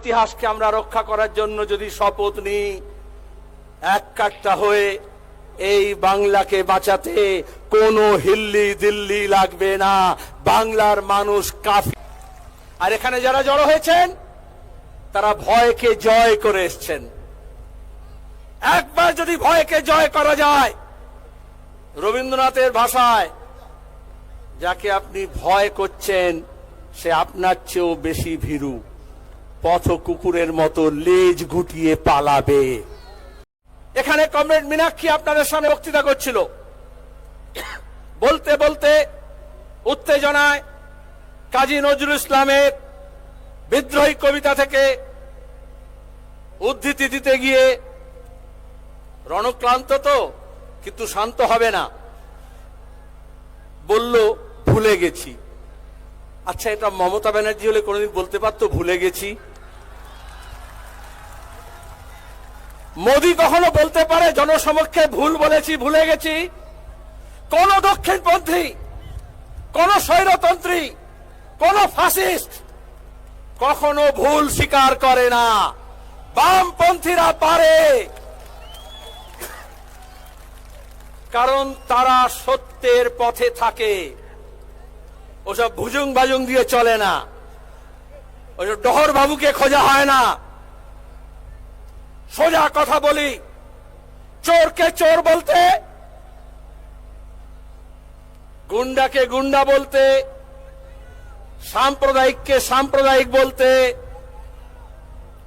ইতিহাসকে আমরা রক্ষা করার জন্য যদি শপথ নিই, এক কাট্টা হয়ে এই বাংলাকে বাঁচাতে কোনো হিল্লি দিল্লি লাগবে না। বাংলার মানুষ কাফি। আর এখানে যারা জড়ো হয়েছেন তারা ভয়কে জয় করে এসছেন। একবার যদি ভয়কে জয় করা যায়, রবীন্দ্রনাথের ভাষায়, যাকে আপনি ভয় করছেন সে আপনার চেয়েও বেশি ভীরু, পথ কুকুরের মতো লেজ গুটিয়ে পালাবে। এখানে কমরেড মীনাক্ষী আপনাদের সামনে বক্তৃতা করছিল, বলতে বলতে উত্তেজনায় কাজী নজরুল ইসলামের বিদ্রোহী কবিতা থেকে উদ্ধৃতি দিতে গিয়ে, রণক্লান্ত তো কিন্তু শান্ত হবে না, বলল ভুলে গেছি। আচ্ছা, এটা মমতা ব্যানার্জি হলে কোনোদিন বলতে পারতো ভুলে গেছি? মোদী কখনো বলতে পারে জনসমক্ষে ভুল বলেছি, ভুলে গেছি? কোন দক্ষিণপন্থী, কোন স্বৈরতন্ত্রী, কোন ফাসিস্ট কখনো ভুল স্বীকার করে না। বামপন্থীরা পারে, কারণ তারা সত্যের পথে থাকে। ওসব ভুজুং বাজুং দিয়ে চলে না, ওসব ডহর বাবুকে খোঁজা হয় না। সোজা কথা বলি, চোরকে চোর বলতে, গুন্ডাকে গুন্ডা বলতে, সাম্প্রদায়িককে সাম্প্রদায়িক বলতে,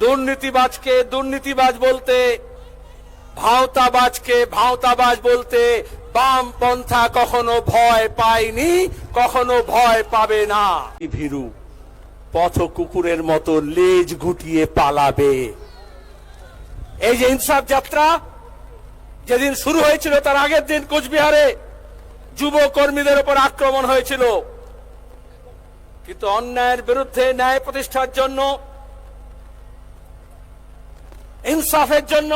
দুর্নীতিবাজকে দুর্নীতিবাজ বলতে, ভাওতাবাজকে ভাওতাবাজ বলতে বামপন্থা কখনো ভয় পায়নি, কখনো ভয় পাবে না। ভীরু, পথ কুকুরের মতো লেজ গুটিয়ে পালাবে। এই যে ইনসাফ যাত্রা যেদিন শুরু হয়েছিল, তার আগের দিন কোচবিহারে যুব কর্মীদের উপর আক্রমণ হয়েছিল, কিন্তু অন্যায়ের বিরুদ্ধে ন্যায় প্রতিষ্ঠার জন্য, ইনসাফের জন্য,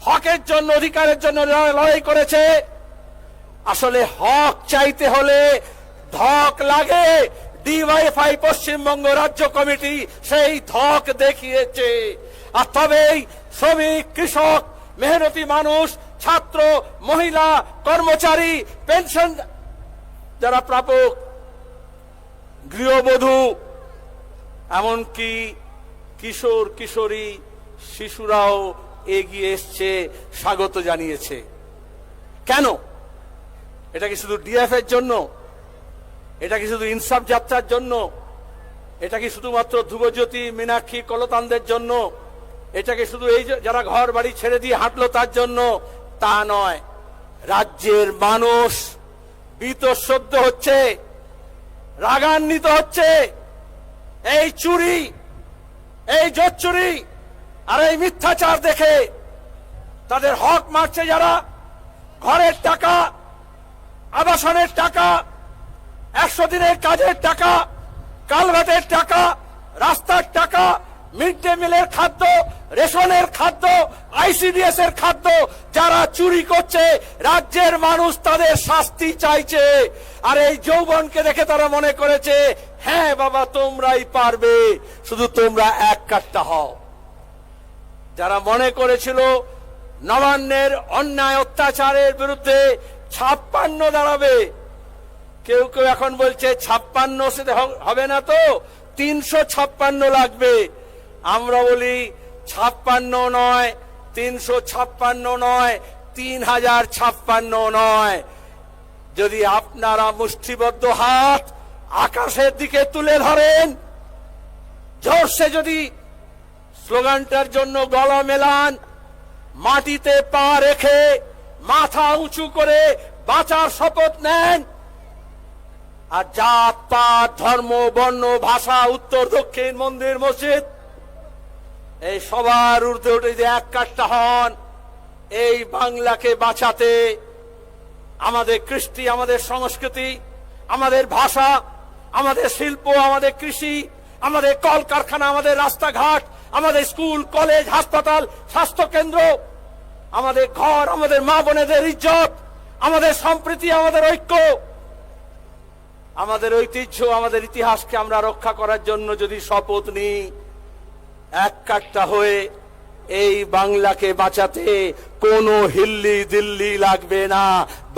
হকের জন্য, অধিকারের জন্য লড়াই করেছে। আসলে হক চাইতে হলে ধক লাগে। ডিওয়াইএফআই পশ্চিমবঙ্গ রাজ্য কমিটি সেই ধক দেখিয়েছে। আর তবেই শ্রমিক, কৃষক, মেহনতি মানুষ, ছাত্র, মহিলা, কর্মচারী, পেনশন যারা প্রাপক, গৃহবধূ, এমনকি কিশোর কিশোরী, শিশুরাও এগিয়ে এসছে, স্বাগত জানিয়েছে। কেন? এটা কি শুধু ডিএফ এর জন্য? এটা কি শুধু ইনসাফ যাত্রার জন্য? এটা কি শুধুমাত্র ধ্রুবজ্যোতি, মীনাক্ষী, কলতানদের জন্য? এটা কি শুধু এই যারা ঘর বাড়ি ছেড়ে দিয়ে হাঁটলো তার জন্য? তা নয়। রাজ্যের মানুষ বীতশ্রদ্ধ হচ্ছে, রাগান্বিত হচ্ছে। এই চুরি, এই জোচ্চুরি আর এই মিথ্যাচার দেখে তাদের হক মারছে যারা। ঘরের টাকা, আবাসনের টাকা, 100 দিনের কাজের টাকা, কালভার্টের টাকা, রাস্তার টাকা, মিড ডে মিলের খাদ্য, রেশনের খাদ্য, আইসিডিএস এর খাদ্য যারা চুরি করছে, রাজ্যের মানুষ তাদের শাস্তি চাইছে। আর এই যৌবনকে দেখে তারা মনে করেছে, হ্যাঁ বাবা তোমরাই পারবে, শুধু তোমরা এক কাট্টা হও। যারা মনে করেছিল নবান্নের অন্যায় অত্যাচারের বিরুদ্ধে 56 দাঁড়াবে, কেউ কেউ এখন বলছে 56 সেটা হবে না, তো 356 লাগবে। আমরা বলি 56 নয়, 356 নয়, 3056 নয়। যদি আপনারা মুষ্টিবদ্ধ হাত আকাশের দিকে তুলে ধরেন, জোরসে যদি স্লোগানটার জন্য গলা মেলান, মাটিতে পা রেখে মাথা উঁচু করে বাঁচার শপথ নেন, আর জাত পাত, ধর্ম, বর্ণ, ভাষা, উত্তর দক্ষিণ, মন্দির মসজিদ, এই সবার ঊর্ধ্বে উঠে যে এক কাট্টা হন এই বাংলাকে বাঁচাতে, আমাদের কৃষ্টি, আমাদের সংস্কৃতি, আমাদের ভাষা, আমাদের শিল্প, আমাদের কৃষি, আমাদের কলকারখানা, আমাদের রাস্তাঘাট, আমাদের স্কুল, কলেজ, হাসপাতাল, স্বাস্থ্য কেন্দ্র, আমাদের ঘর, আমাদের মা বোনেদের ইজ্জত, আমাদের সম্প্রীতি, আমাদের ঐক্য, আমাদের ঐতিহ্য, আমাদের ইতিহাসকে আমরা রক্ষা করার জন্য যদি শপথ নিই, এক কাট্টা হয়ে এই বাংলাকে বাঁচাতে কোনো হিল্লি দিল্লি লাগবে না।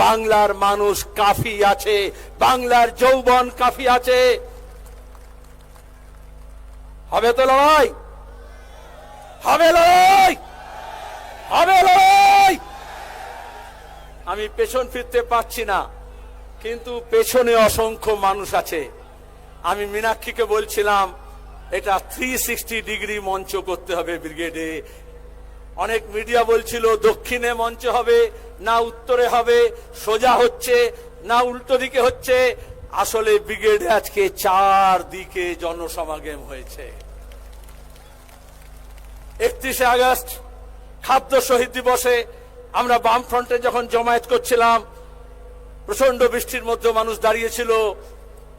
বাংলার মানুষ কাফি আছে, বাংলার যৌবন কাফি আছে। হবে তো লড়াই, হবে লড়াই, হবে লড়াই। আমি পেছন ফিরতে পারছি না, কিন্তু পেছনে অসংখ্য মানুষ আছে। আমি মীনাক্ষীকে বলছিলাম এটা 360 ডিগ্রি মঞ্চ করতে হবে ব্রিগেডে। অনেক মিডিয়া বলছিল দক্ষিণে মঞ্চ হবে না উত্তরে হবে, সোজা হচ্ছে না উল্টো দিকে হচ্ছে। আসলে ব্রিগেডে আজকে 4 দিকে জনসমাগম হয়েছে। 31শে আগস্ট খাদ্য শহীদ দিবসে আমরা বামফ্রন্টে যখন জমায়েত করছিলাম, প্রচন্ড বৃষ্টির মধ্যে মানুষ দাঁড়িয়েছিল,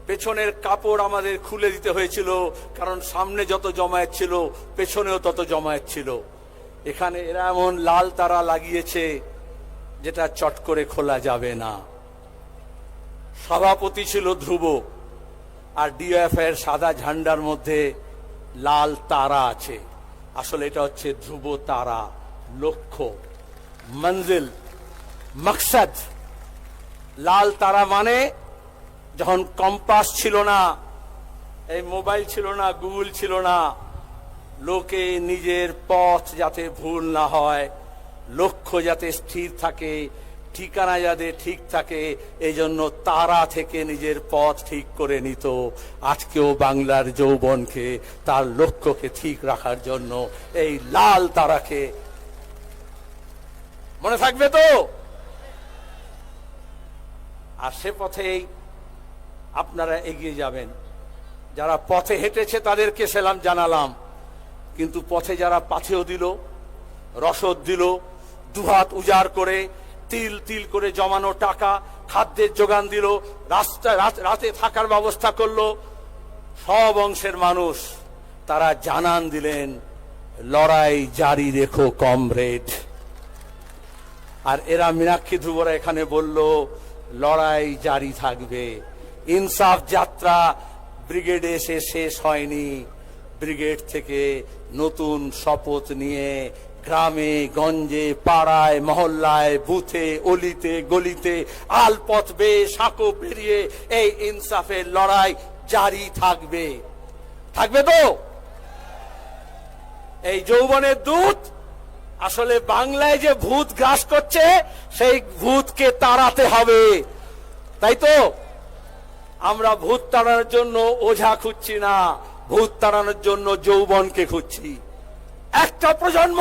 পেছনের কাপড় আমাদের খুলে দিতে হয়েছিল, কারণ সামনে যত জমায়েত ছিল পেছনেও তত জমায়েত ছিল। এখানে এরা এমন লাল তারা লাগিয়েছে যেটা চট করে খোলা যাবে না। সভাপতি ছিল ধ্রুব, আর ডিওএফ এর সাদা ঝান্ডার মধ্যে লাল তারা আছে। আসলে এটা হচ্ছে ধ্রুব তারা, লক্ষ্য, মঞ্জিল, মকসদ। লাল তারা মানে যখন কম্পাস ছিল না, এই মোবাইল ছিল না, গুগল ছিল না, লোকে নিজের পথ যাতে ভুল না হয়, লক্ষ্য যাতে স্থির থাকে, ঠিকানা যাতে ঠিক থাকে, এই জন্য তারা থেকে নিজের পথ ঠিক করে নিত। আজকেও বাংলার যৌবনকে তার লক্ষ্যকে ঠিক রাখার জন্য এই লাল তারাকে মনে থাকবে তো। আর সে পথেই আপনারা এগিয়ে যাবেন। যারা পথে হেঁটেছে তাদেরকে সেলাম জানালাম, কিন্তু পথে যারা পাথেও দিল, রসদ দিল, দুহাত উজাড় করে তিল তিল করে জমানো টাকা খাদ্যের যোগান দিল, রাতে থাকার ব্যবস্থা করলো, সব অংশের মানুষ তারা জানান দিলেন লড়াই জারি রেখো কমরেড। আর এরা মীনাক্ষী ধ্রুবরা এখানে বলল লড়াই জারি থাকবে। ইনসাফ যাত্রা ব্রিগেডে এসে শেষ হয়নি। ব্রিগেড থেকে নতুন শপথ নিয়ে গ্রামে গঞ্জে পাড়ায় মহল্লায় বুথে অলিতে গলিতে আলপথ বেয়ে সাঁকো পেরিয়ে এই ইনসাফের লড়াই জারি থাকবে। থাকবে তো? এই যৌবনের দূত আসলে বাংলায় যে ভূত গ্রাস করছে সেই ভূতকে তাড়াতে হবে, তাই তো? আমরা ভূত তাড়ানোর জন্য ওঝা খুঁজছি না, ভূত তাড়ানোর জন্য যৌবনকে খুঁজছি। একটা প্রজন্ম,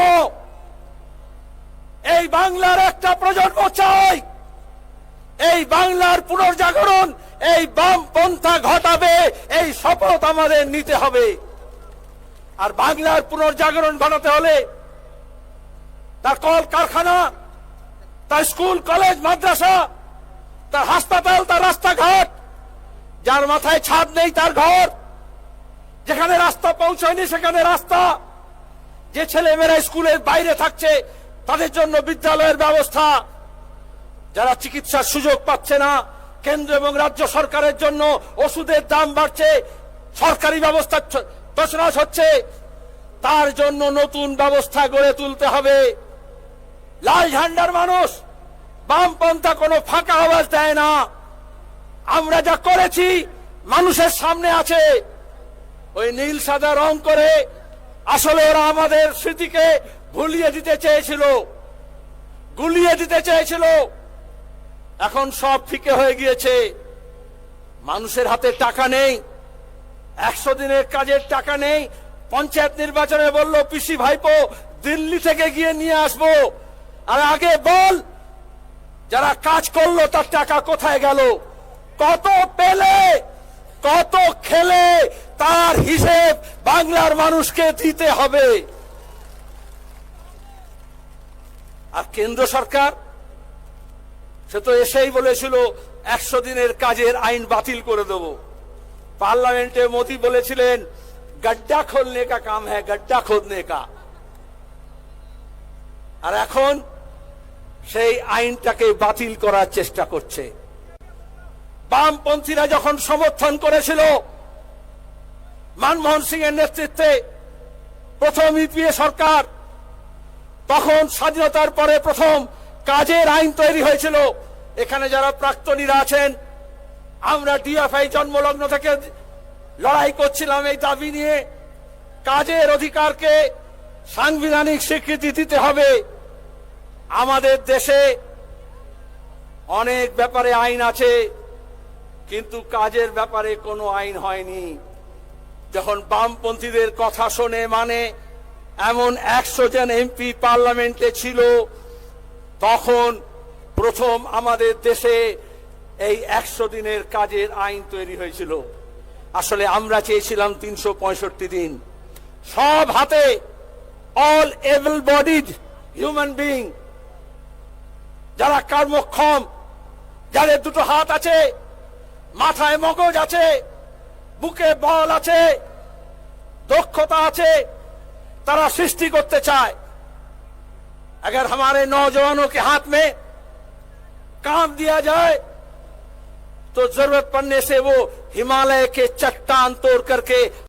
এই বাংলার একটা প্রজন্ম চাই। এই বাংলার পুনর্জাগরণ এই বামপন্থা ঘটাবে, এই শপথ আমাদের নিতে হবে। আর বাংলার পুনর্জাগরণ ঘটাতে হলে তার কল কারখানা, তার স্কুল কলেজ মাদ্রাসা, তার হাসপাতাল, তার রাস্তাঘাট, যার মাথায় ছাদ নেই তার ঘর, যেখানে রাস্তা পৌঁছায়নি সেখানে রাস্তা, যে ছেলেমেয়েরা স্কুলের বাইরে থাকছে তাদের জন্য বিদ্যালয়ের ব্যবস্থা, যারা চিকিৎসার সুযোগ পাচ্ছে না, কেন্দ্র এবং রাজ্য সরকারের জন্য ওষুধের দাম বাড়ছে, সরকারি ব্যবস্থা তছনছ হচ্ছে, তার জন্য নতুন ব্যবস্থা গড়ে তুলতে হবে। লাল ঝান্ডার মানুষ, বামপন্থা কোনো ফাঁকা আওয়াজ দেয় না। আমরা যা করেছি মানুষের সামনে আছে। ওই নীল সাদা রং করে আসলে ওরা আমাদের স্মৃতিকে ভুলিয়ে দিতে চেয়েছিল, গুলিয়ে দিতে চেয়েছিল। এখন সব ফিকে হয়ে গিয়েছে। মানুষের হাতে টাকা নেই, 100 দিনের কাজের টাকা নেই। পঞ্চায়েত নির্বাচনে বলল পিসি ভাইপো দিল্লি থেকে গিয়ে নিয়ে আসবো। আর আগে বল, যারা কাজ করলো তার টাকা কোথায় গেল, কত পেলে, কত খেলে, তার হিসেব বাংলার মানুষকে দিতে হবে। আর কেন্দ্র সরকার সে তো এসেই বলেছিল 100 দিনের কাজের আইন বাতিল করে দেব। পার্লামেন্টে মোদি বলেছিলেন গड्ढा खोलने का काम है, गड्ढा खोदने का। আর এখন সেই আইনটাকে বাতিল করার চেষ্টা করছে। বামপন্থীরা যখন সমর্থন করেছিল মনমোহন সিং এর নেতৃত্বে প্রথম ইউপিএ সরকার, তখন স্বাধীনতার পরে প্রথম কাজের আইন তৈরি হয়েছিল। এখানে যারা প্রাক্তনীরা আছেন, আমরা ডিএফআই জন্মলগ্ন থেকে লড়াই করছিলাম এই দাবি নিয়ে, কাজের অধিকারকে সাংবিধানিক স্বীকৃতি দিতে হবে। আমাদের দেশে অনেক ব্যাপারে আইন আছে, কিন্তু কাজের ব্যাপারে কোনো আইন হয়নি। যখন বামপন্থীদের কথা শোনে মানে এমন 100 জন এমপি পার্লামেন্টে ছিল, তখন প্রথম আমাদের দেশে এই 100 দিনের কাজের আইন তৈরি হয়েছিল। আসলে আমরা চেয়েছিলাম 365 দিন, সব হাতে, all able bodied human being, যারা কর্মক্ষম, যাদের দুটো হাত আছে, মাথায় মগজ আছে, বুকে বল আছে, দক্ষতা আছে, তারা सृष्टि করতে চায়। अगर हमारे नौजवानों के हाथ में काम दिया जाए तो जरूरत पड़ने से वो हिमालय के चट्टान तोड़ करके